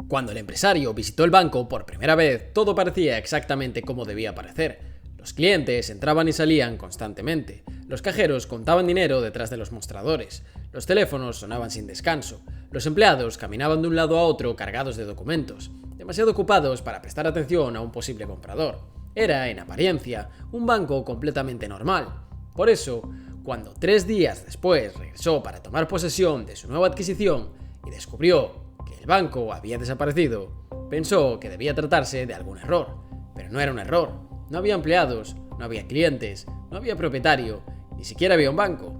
Cuando el empresario visitó el banco por primera vez, todo parecía exactamente como debía parecer. Los clientes entraban y salían constantemente, los cajeros contaban dinero detrás de los mostradores, los teléfonos sonaban sin descanso, los empleados caminaban de un lado a otro cargados de documentos, demasiado ocupados para prestar atención a un posible comprador. Era, en apariencia, un banco completamente normal. Por eso, cuando 3 días después regresó para tomar posesión de su nueva adquisición y descubrió que el banco había desaparecido, pensó que debía tratarse de algún error. Pero no era un error. No había empleados, no había clientes, no había propietario, ni siquiera había un banco.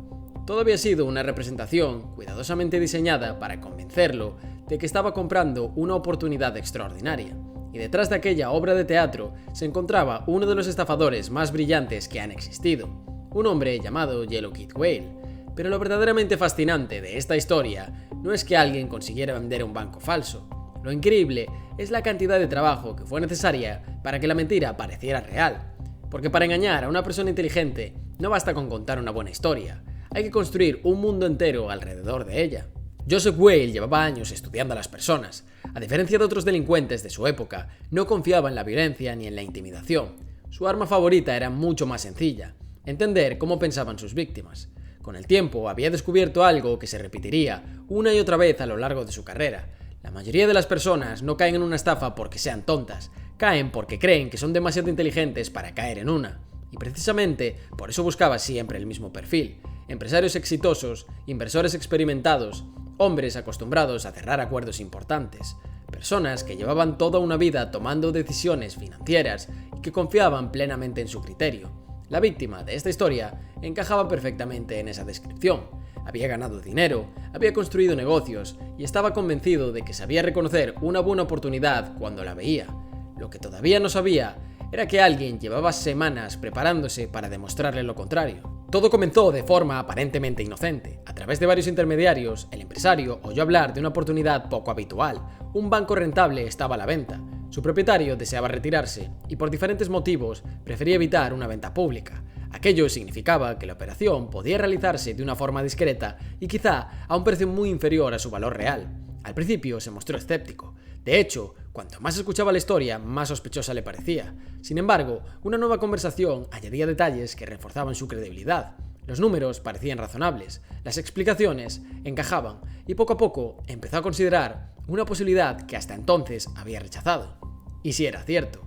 Todo había sido una representación cuidadosamente diseñada para convencerlo de que estaba comprando una oportunidad extraordinaria. Y detrás de aquella obra de teatro se encontraba uno de los estafadores más brillantes que han existido, un hombre llamado Yellow Kid Whale. Pero lo verdaderamente fascinante de esta historia no es que alguien consiguiera vender un banco falso. Lo increíble es la cantidad de trabajo que fue necesaria para que la mentira pareciera real. Porque para engañar a una persona inteligente no basta con contar una buena historia, hay que construir un mundo entero alrededor de ella. Joseph Whale llevaba años estudiando a las personas. A diferencia de otros delincuentes de su época, no confiaba en la violencia ni en la intimidación. Su arma favorita era mucho más sencilla: entender cómo pensaban sus víctimas. Con el tiempo había descubierto algo que se repetiría una y otra vez a lo largo de su carrera. La mayoría de las personas no caen en una estafa porque sean tontas, caen porque creen que son demasiado inteligentes para caer en una. Y precisamente por eso buscaba siempre el mismo perfil: empresarios exitosos, inversores experimentados, hombres acostumbrados a cerrar acuerdos importantes, personas que llevaban toda una vida tomando decisiones financieras y que confiaban plenamente en su criterio. La víctima de esta historia encajaba perfectamente en esa descripción. Había ganado dinero, había construido negocios y estaba convencido de que sabía reconocer una buena oportunidad cuando la veía. Lo que todavía no sabía era que alguien llevaba semanas preparándose para demostrarle lo contrario. Todo comenzó de forma aparentemente inocente. A través de varios intermediarios, el empresario oyó hablar de una oportunidad poco habitual. Un banco rentable estaba a la venta. Su propietario deseaba retirarse y por diferentes motivos prefería evitar una venta pública. Aquello significaba que la operación podía realizarse de una forma discreta y quizá a un precio muy inferior a su valor real. Al principio se mostró escéptico. De hecho, cuanto más escuchaba la historia, más sospechosa le parecía. Sin embargo, una nueva conversación añadía detalles que reforzaban su credibilidad. Los números parecían razonables, las explicaciones encajaban y poco a poco empezó a considerar una posibilidad que hasta entonces había rechazado. ¿Y si era cierto?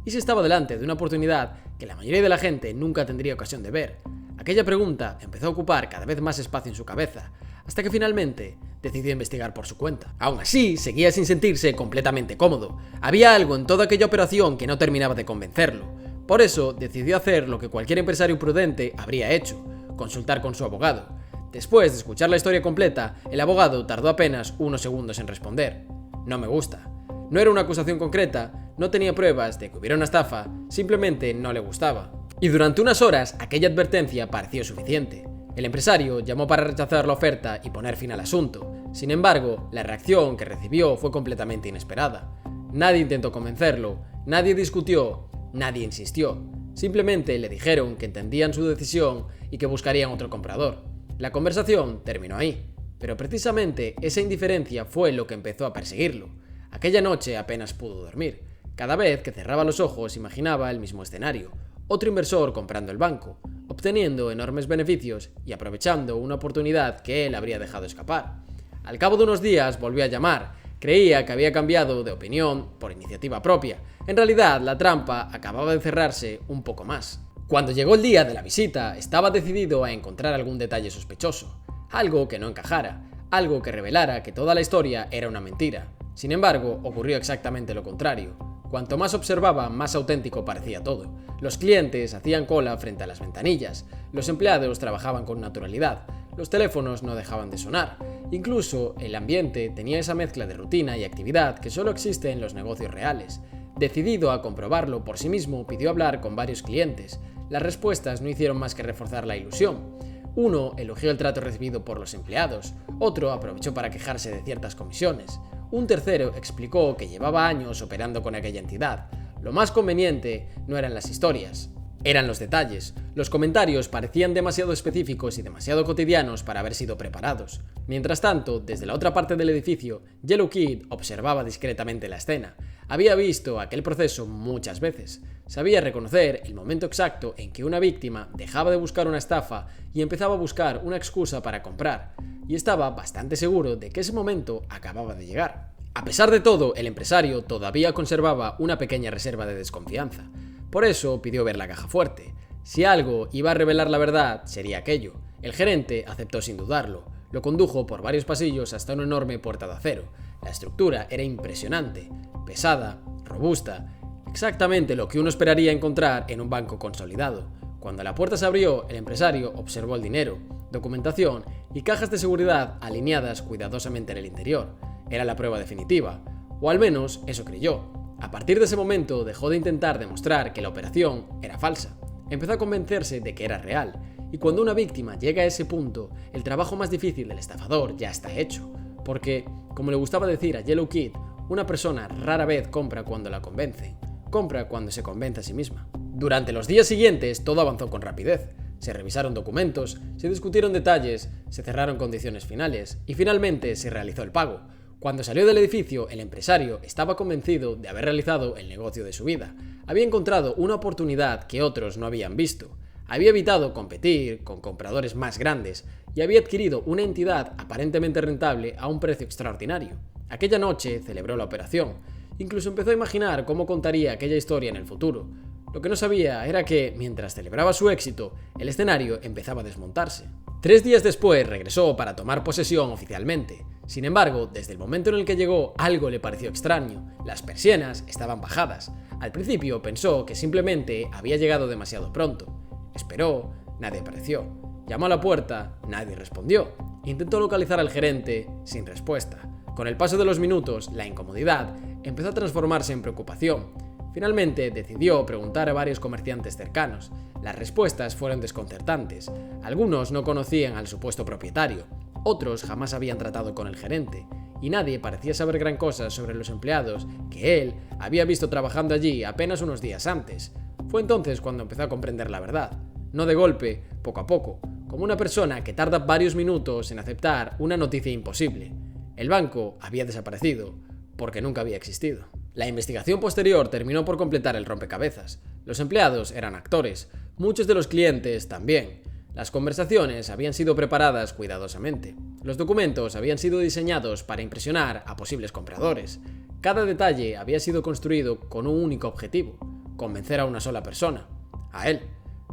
¿Y si estaba delante de una oportunidad que la mayoría de la gente nunca tendría ocasión de ver? Aquella pregunta empezó a ocupar cada vez más espacio en su cabeza, hasta que finalmente decidió investigar por su cuenta. Aún así, seguía sin sentirse completamente cómodo. Había algo en toda aquella operación que no terminaba de convencerlo. Por eso, decidió hacer lo que cualquier empresario prudente habría hecho: consultar con su abogado. Después de escuchar la historia completa, el abogado tardó apenas unos segundos en responder: no me gusta. No era una acusación concreta, no tenía pruebas de que hubiera una estafa, simplemente no le gustaba. Y durante unas horas, aquella advertencia pareció suficiente. El empresario llamó para rechazar la oferta y poner fin al asunto. Sin embargo, la reacción que recibió fue completamente inesperada. Nadie intentó convencerlo, nadie discutió, nadie insistió. Simplemente le dijeron que entendían su decisión y que buscarían otro comprador. La conversación terminó ahí, pero precisamente esa indiferencia fue lo que empezó a perseguirlo. Aquella noche apenas pudo dormir. Cada vez que cerraba los ojos imaginaba el mismo escenario: otro inversor comprando el banco, obteniendo enormes beneficios y aprovechando una oportunidad que él habría dejado escapar. Al cabo de unos días volvió a llamar. Creía que había cambiado de opinión por iniciativa propia. En realidad, la trampa acababa de cerrarse un poco más. Cuando llegó el día de la visita, estaba decidido a encontrar algún detalle sospechoso, algo que no encajara, algo que revelara que toda la historia era una mentira. Sin embargo, ocurrió exactamente lo contrario. Cuanto más observaba, más auténtico parecía todo. Los clientes hacían cola frente a las ventanillas, los empleados trabajaban con naturalidad, los teléfonos no dejaban de sonar. Incluso el ambiente tenía esa mezcla de rutina y actividad que solo existe en los negocios reales. Decidido a comprobarlo por sí mismo, pidió hablar con varios clientes. Las respuestas no hicieron más que reforzar la ilusión. Uno elogió el trato recibido por los empleados, otro aprovechó para quejarse de ciertas comisiones. Un tercero explicó que llevaba años operando con aquella entidad. Lo más conveniente no eran las historias, eran los detalles. Los comentarios parecían demasiado específicos y demasiado cotidianos para haber sido preparados. Mientras tanto, desde la otra parte del edificio, Yellow Kid observaba discretamente la escena. Había visto aquel proceso muchas veces. Sabía reconocer el momento exacto en que una víctima dejaba de buscar una estafa y empezaba a buscar una excusa para comprar, y estaba bastante seguro de que ese momento acababa de llegar. A pesar de todo, el empresario todavía conservaba una pequeña reserva de desconfianza. Por eso pidió ver la caja fuerte. Si algo iba a revelar la verdad, sería aquello. El gerente aceptó sin dudarlo. Lo condujo por varios pasillos hasta una enorme puerta de acero. La estructura era impresionante, pesada, robusta, exactamente lo que uno esperaría encontrar en un banco consolidado. Cuando la puerta se abrió, el empresario observó el dinero, documentación y cajas de seguridad alineadas cuidadosamente en el interior. Era la prueba definitiva, o al menos eso creyó. A partir de ese momento dejó de intentar demostrar que la operación era falsa. Empezó a convencerse de que era real, y cuando una víctima llega a ese punto, el trabajo más difícil del estafador ya está hecho. Porque, como le gustaba decir a Yellow Kid, una persona rara vez compra cuando la convencen, compra cuando se convence a sí misma. Durante los días siguientes todo avanzó con rapidez. Se revisaron documentos, se discutieron detalles, se cerraron condiciones finales y finalmente se realizó el pago. Cuando salió del edificio, el empresario estaba convencido de haber realizado el negocio de su vida. Había encontrado una oportunidad que otros no habían visto. Había evitado competir con compradores más grandes y había adquirido una entidad aparentemente rentable a un precio extraordinario. Aquella noche celebró la operación. Incluso empezó a imaginar cómo contaría aquella historia en el futuro. Lo que no sabía era que, mientras celebraba su éxito, el escenario empezaba a desmontarse. 3 días después regresó para tomar posesión oficialmente. Sin embargo, desde el momento en el que llegó, algo le pareció extraño. Las persianas estaban bajadas. Al principio pensó que simplemente había llegado demasiado pronto. Esperó, nadie apareció. Llamó a la puerta, nadie respondió. Intentó localizar al gerente, sin respuesta. Con el paso de los minutos, la incomodidad empezó a transformarse en preocupación. Finalmente decidió preguntar a varios comerciantes cercanos. Las respuestas fueron desconcertantes. Algunos no conocían al supuesto propietario, otros jamás habían tratado con el gerente, y nadie parecía saber gran cosa sobre los empleados que él había visto trabajando allí apenas unos días antes. Fue entonces cuando empezó a comprender la verdad. No de golpe, poco a poco, como una persona que tarda varios minutos en aceptar una noticia imposible. El banco había desaparecido, porque nunca había existido. La investigación posterior terminó por completar el rompecabezas. Los empleados eran actores, muchos de los clientes también. Las conversaciones habían sido preparadas cuidadosamente. Los documentos habían sido diseñados para impresionar a posibles compradores. Cada detalle había sido construido con un único objetivo: convencer a una sola persona, a él.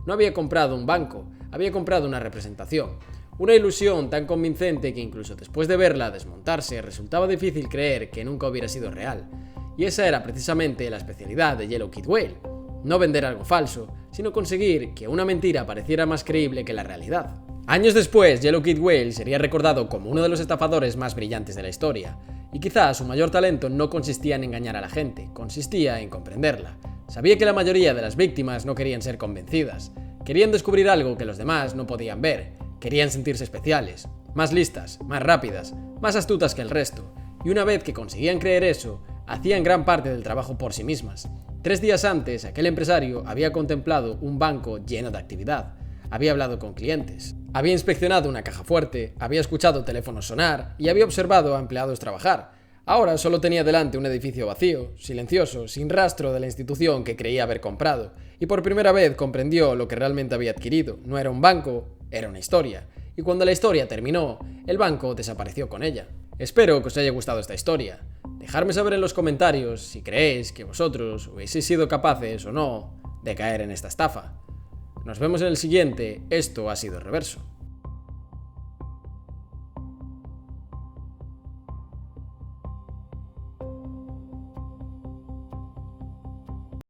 No había comprado un banco, había comprado una representación. Una ilusión tan convincente que incluso después de verla desmontarse resultaba difícil creer que nunca hubiera sido real. Y esa era precisamente la especialidad de Yellow Kid Whale. No vender algo falso, sino conseguir que una mentira pareciera más creíble que la realidad. Años después, Yellow Kid Whale sería recordado como uno de los estafadores más brillantes de la historia. Y quizás su mayor talento no consistía en engañar a la gente, consistía en comprenderla. Sabía que la mayoría de las víctimas no querían ser convencidas. Querían descubrir algo que los demás no podían ver. Querían sentirse especiales, más listas, más rápidas, más astutas que el resto. Y una vez que conseguían creer eso, hacían gran parte del trabajo por sí mismas. 3 días antes, aquel empresario había contemplado un banco lleno de actividad. Había hablado con clientes, había inspeccionado una caja fuerte, había escuchado teléfonos sonar y había observado a empleados trabajar. Ahora solo tenía delante un edificio vacío, silencioso, sin rastro de la institución que creía haber comprado. Y por primera vez comprendió lo que realmente había adquirido. No era un banco, era una historia. Y cuando la historia terminó, el banco desapareció con ella. Espero que os haya gustado esta historia. Dejadme saber en los comentarios si creéis que vosotros hubieseis sido capaces o no de caer en esta estafa. Nos vemos en el siguiente. Esto ha sido Reverso.